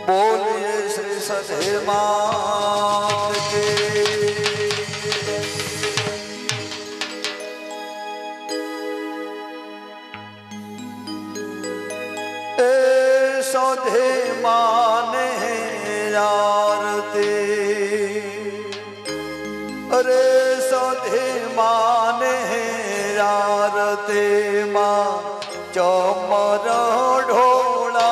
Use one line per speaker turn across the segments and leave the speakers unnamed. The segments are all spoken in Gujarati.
बोलिए श्री सधे मात के। ए सधे माने आरती, अरे सधे माने आरती माँ चमर ढोला।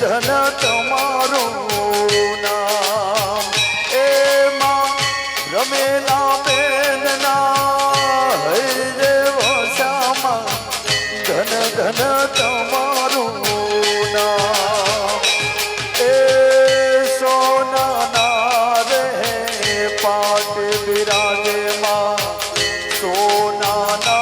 ધન તમારું નામ એમાં રમેલા બેનના હૈ વસામાં ધન ધન તમારું નામ એ સોનાના રે પાટ બિરાજે માં સોનાના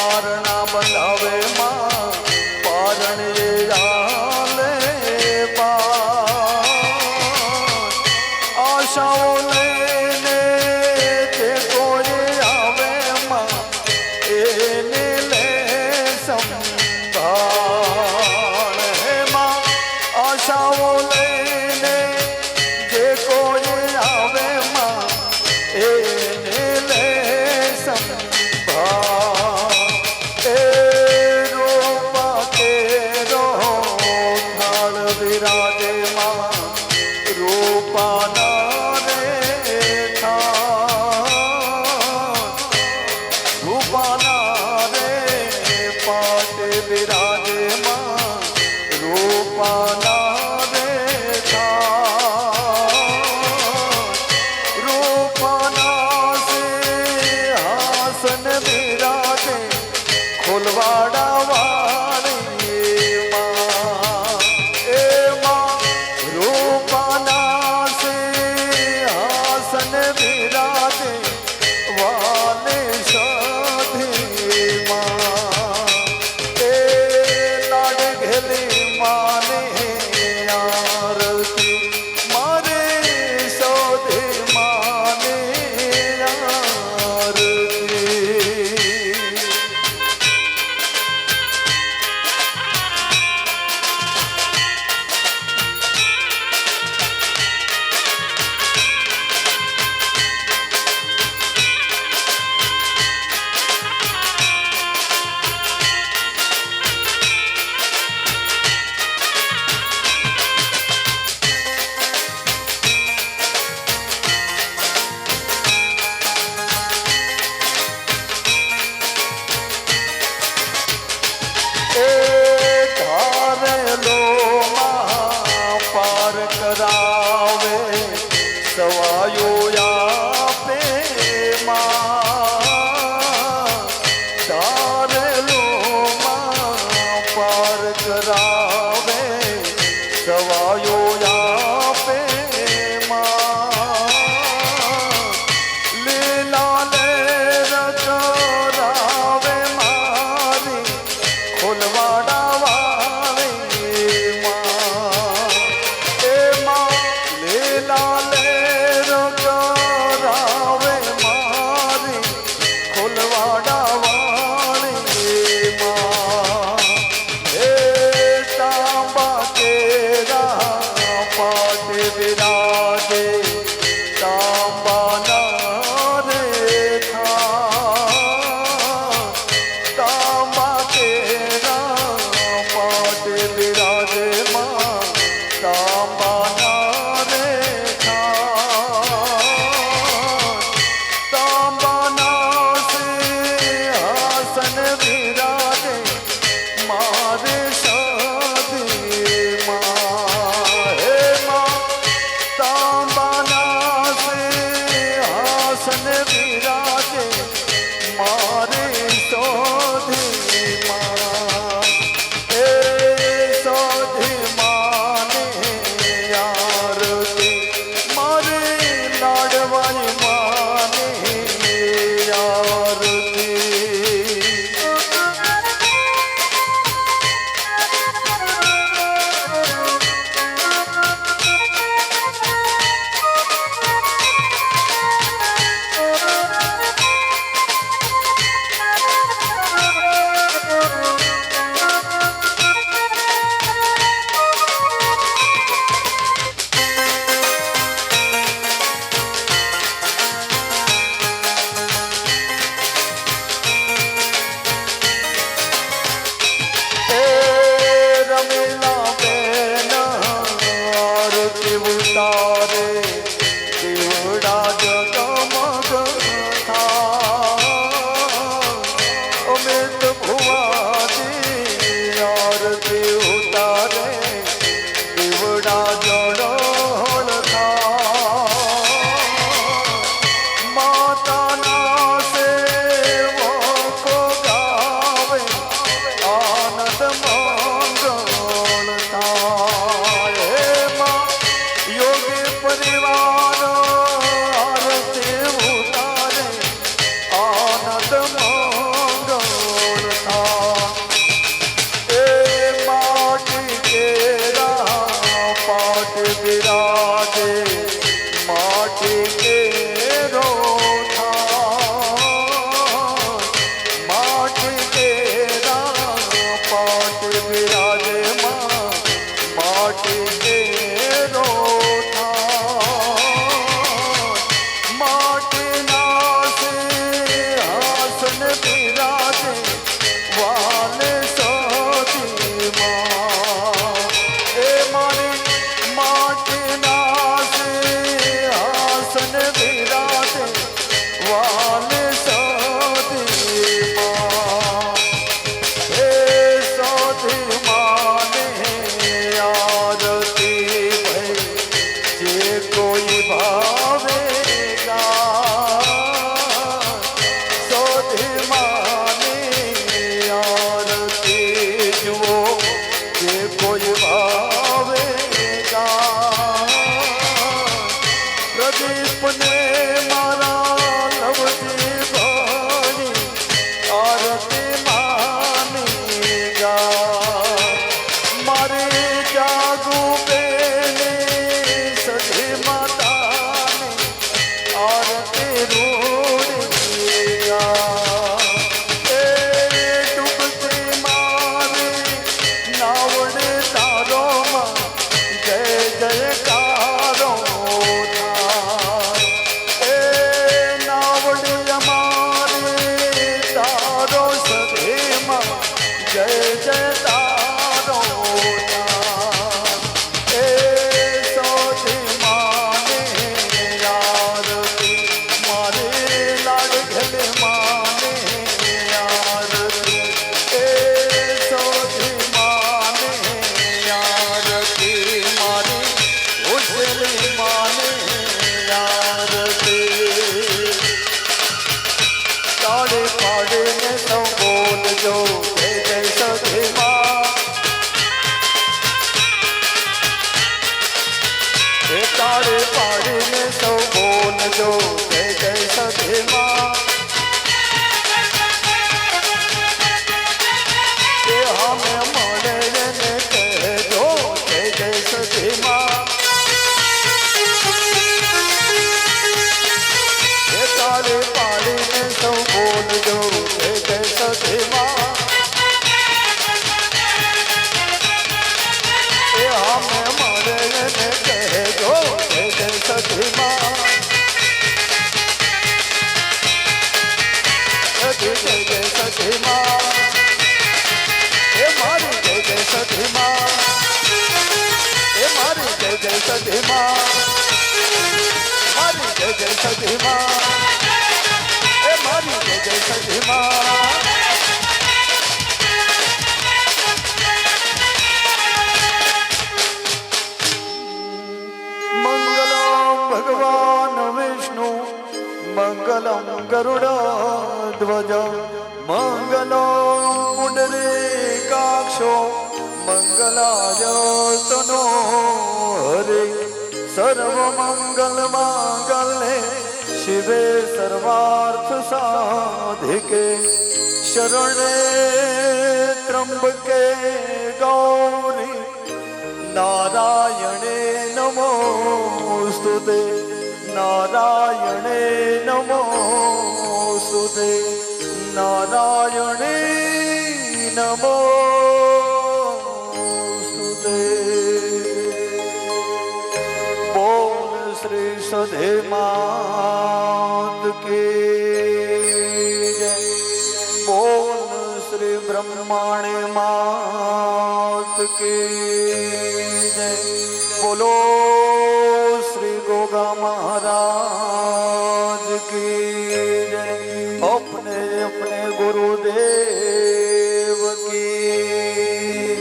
પારણા બંધાવે માં પારણીએ આલે આશાઓ લઈને જે કોઈ આવે માં એને લે સંભાળ હે માં આશાઓ લઈને જે કોઈ આવે માં એને લે સંભાળ એ રૂપા કેરો થાળ વિરાજે માં રૂપાના રે રૂપાના રે પાટે વિરાજે માં રૂપાના રે રૂપાના સિંહાસન વિરાજે ખોલવાડા વાળી માં એ માં રૂપાના સિંહાસન વિરાજે વાલે સાધી માં એ લાડ ઘેલી માને આરતી મારે સાધી માને આરતી પાર કરાવે સવાયો આપે માં ધારેલો માં પાર કરાવે સવાયો આપે માં લીલા લે રચરાવે મારી ખોલવાડા વાળી માં એ માં લીલા લે રચરાવે મારી ખોલવાડા વાળી માં એ તાંબા કેરા પાટે વિરાજે તાંબાના રે તાંબા કેરા પાટે વિરાજે માં તાંબાના રે તાંબાના સિંહાસન વિરાજે મારે સાધી માં હે માં તાંબાના સિંહાસન વિરાજે મારે સાધી માં એ સાધી માને આરતી મારે લાડવાઈ માને આરતી ઉતારે દેવડા જગમગ અમિત ભુવાજી આરતી ઉતારે દેવડા જડોળ માતાના સેવકો ગાવે આનંદ મંગળ થાય યોગી પરિવાર આરતી ઉતારે આનંદ મંગળ જય સતી માં, મારી જય જય સતી માં, એ મારી જય જય સતી માં. મંગલમ ભગવાન વિષ્ણુ, મંગલમ ગરુડધ્વજ, મંગલમ પુંડરીકાક્ષો, મંગલાય તનો હરે. સર્વમંગલ માંગલ્યે શિવે સર્વાર્થ સાધિકે, શરણે ત્રંબકે ગૌરી નારાયણે નમોસ્તુતે, નારાયણે નમોસ્તુતે, નારાયણે નમોસ્તુતે. બોલ શ્રી સધે માત કી જય, બોલ શ્રી બ્રહ્માણી માત કી જય, બોલો શ્રી ગોગા મહારાજ की जय, अपने अपने गुरुदेव की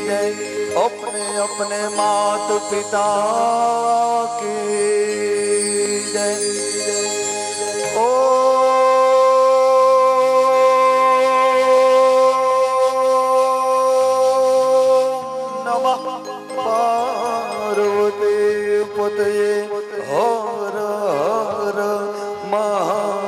जय, अपने अपने मात पिता की जय. ओ नमः पार्वती पतये हर हर महा